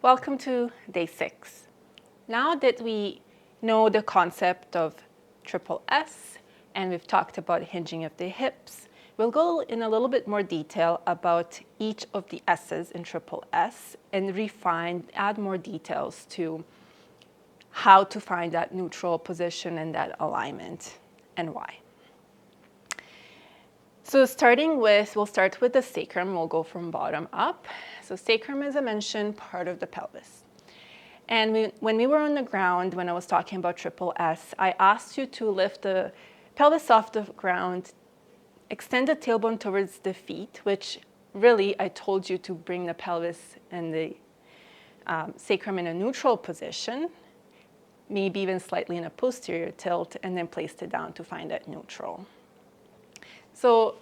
Welcome to day 6. Now that we know the concept of triple S and we've talked about hinging of the hips, we'll go in a little bit more detail about each of the S's in triple S and add more details to how to find that neutral position and that alignment and why. So we'll start with the sacrum. We'll go from bottom up. So sacrum, as I mentioned, part of the pelvis. And when we were on the ground, when I was talking about triple S, I asked you to lift the pelvis off the ground, extend the tailbone towards the feet, which really I told you to bring the pelvis and the sacrum in a neutral position, maybe even slightly in a posterior tilt, and then placed it down to find that neutral. So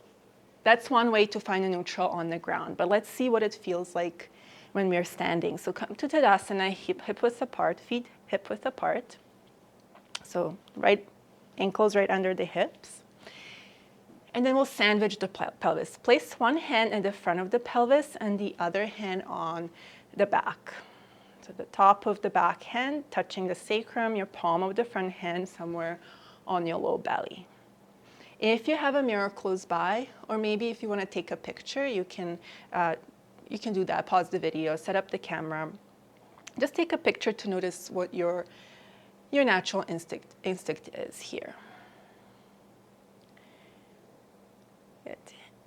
that's one way to find a neutral on the ground, but let's see what it feels like when we're standing. So come to Tadasana, hip width apart, feet hip width apart. So ankles right under the hips. And then we'll sandwich the pelvis. Place one hand at the front of the pelvis and the other hand on the back. So the top of the back hand touching the sacrum, your palm of the front hand somewhere on your low belly. If you have a mirror close by, or maybe if you want to take a picture, you can do that. Pause the video, set up the camera. Just take a picture to notice what your natural instinct is here. Good.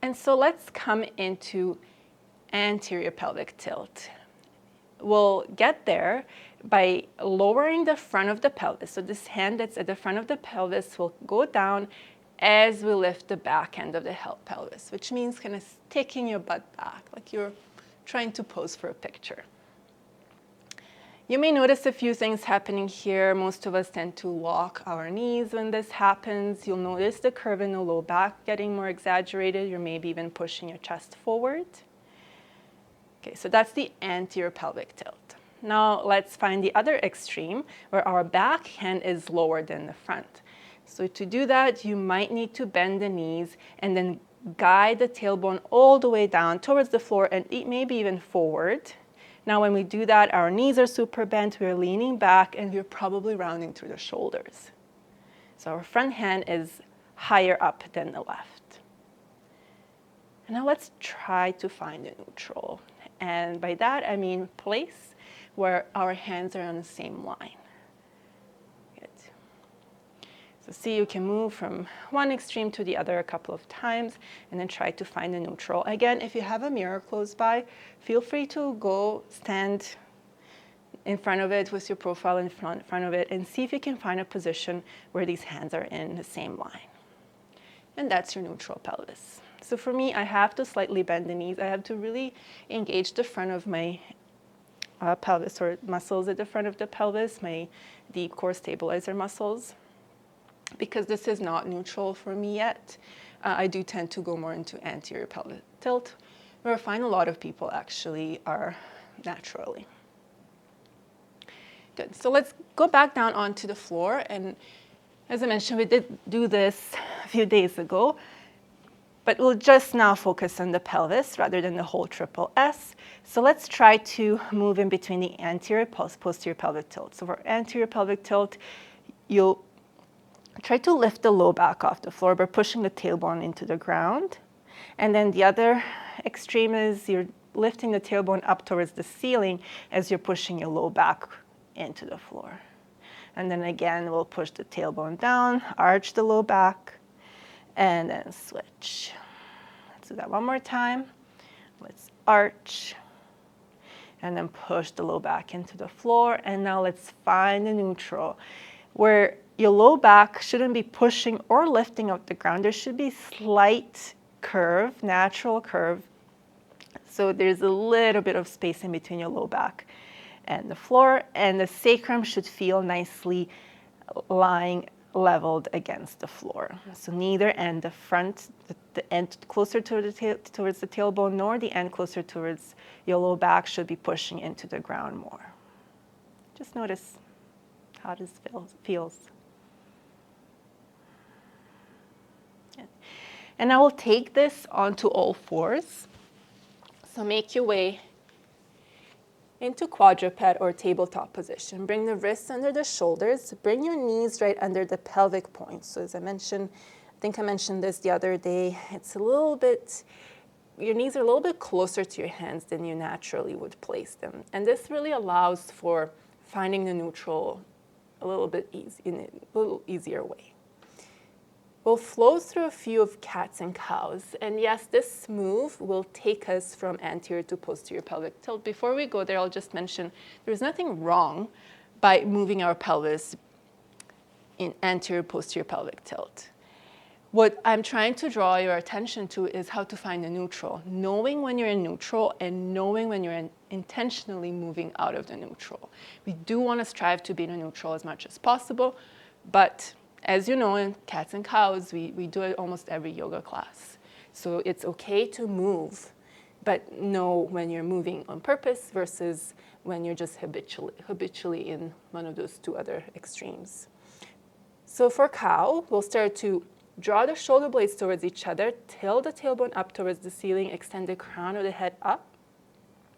And so let's come into anterior pelvic tilt. We'll get there by lowering the front of the pelvis. So this hand that's at the front of the pelvis will go down as we lift the back end of the pelvis, which means kind of taking your butt back, like you're trying to pose for a picture. You may notice a few things happening here. Most of us tend to lock our knees when this happens. You'll notice the curve in the low back getting more exaggerated. You're maybe even pushing your chest forward. Okay, so that's the anterior pelvic tilt. Now let's find the other extreme where our back hand is lower than the front. So to do that, you might need to bend the knees and then guide the tailbone all the way down towards the floor and maybe even forward. Now when we do that, our knees are super bent, we're leaning back, and we're probably rounding through the shoulders. So our front hand is higher up than the left. And now let's try to find a neutral. And by that, I mean place where our hands are on the same line. So see, you can move from one extreme to the other a couple of times and then try to find a neutral. Again, if you have a mirror close by, feel free to go stand in front of it with your profile in front of it and see if you can find a position where these hands are in the same line. And that's your neutral pelvis. So for me, I have to slightly bend the knees. I have to really engage the front of my pelvis, or muscles at the front of the pelvis, my deep core stabilizer muscles. Because this is not neutral for me yet, I do tend to go more into anterior pelvic tilt, where I find a lot of people actually are naturally. Good, so let's go back down onto the floor. And as I mentioned, we did do this a few days ago, but we'll just now focus on the pelvis rather than the whole triple S. So let's try to move in between the anterior posterior pelvic tilt. So for anterior pelvic tilt, you'll try to lift the low back off the floor by pushing the tailbone into the ground. And then the other extreme is you're lifting the tailbone up towards the ceiling as you're pushing your low back into the floor. And then again, we'll push the tailbone down, arch the low back, and then switch. Let's do that one more time. Let's arch, and then push the low back into the floor. And now let's find the neutral, where your low back shouldn't be pushing or lifting off the ground. There should be slight curve, natural curve. So there's a little bit of space in between your low back and the floor, and the sacrum should feel nicely lying leveled against the floor. So neither end, the front, the end closer towards the tailbone, nor the end closer towards your low back should be pushing into the ground more. Just notice how this feels. And I will take this onto all fours. So make your way into quadruped or tabletop position. Bring the wrists under the shoulders. Bring your knees right under the pelvic point. So as I mentioned, I think I mentioned this the other day, it's a little bit, your knees are a little bit closer to your hands than you naturally would place them. And this really allows for finding the neutral a little bit in a little easier way. We'll flow through a few of cats and cows. And yes, this move will take us from anterior to posterior pelvic tilt. Before we go there, I'll just mention there's nothing wrong by moving our pelvis in anterior posterior pelvic tilt. What I'm trying to draw your attention to is how to find a neutral, knowing when you're in neutral and knowing when you're intentionally moving out of the neutral. We do want to strive to be in a neutral as much as possible, but as you know, in cats and cows, we do it almost every yoga class. So it's okay to move, but know when you're moving on purpose versus when you're just habitually in one of those two other extremes. So for cow, we'll start to draw the shoulder blades towards each other, tilt the tailbone up towards the ceiling, extend the crown of the head up,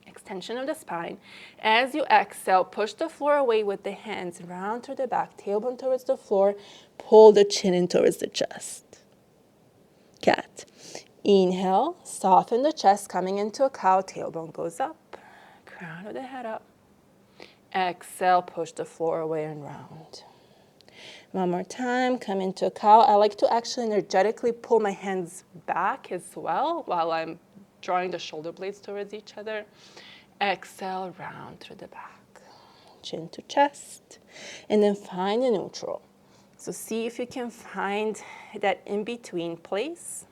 extension of the spine. As you exhale, push the floor away with the hands, round through the back, tailbone towards the floor, pull the chin in towards the chest. Cat. Inhale, soften the chest, coming into a cow, tailbone goes up, crown of the head up. Exhale, push the floor away and round. One more time, come into a cow. I like to actually energetically pull my hands back as well while I'm drawing the shoulder blades towards each other. Exhale, round through the back. Chin to chest. And then find a neutral. So see if you can find that in-between place.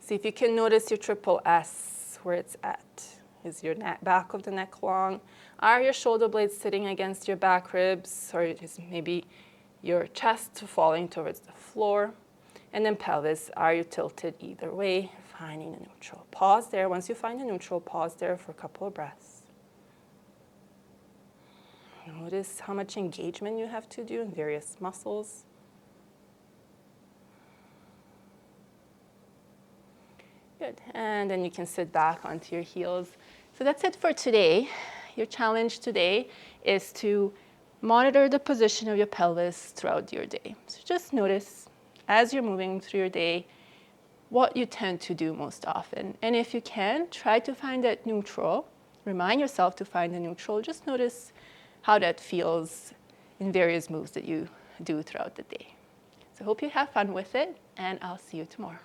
See if you can notice your triple S, where it's at. Is your back of the neck long? Are your shoulder blades sitting against your back ribs? Or is maybe your chest falling towards the floor? And then pelvis, are you tilted either way? Finding a neutral. Pause there. Once you find a neutral, pause there for a couple of breaths. Notice how much engagement you have to do in various muscles. Good. And then you can sit back onto your heels. So that's it for today. Your challenge today is to monitor the position of your pelvis throughout your day. So just notice as you're moving through your day what you tend to do most often. And if you can, try to find that neutral. Remind yourself to find the neutral. Just notice how that feels in various moves that you do throughout the day. So I hope you have fun with it, and I'll see you tomorrow.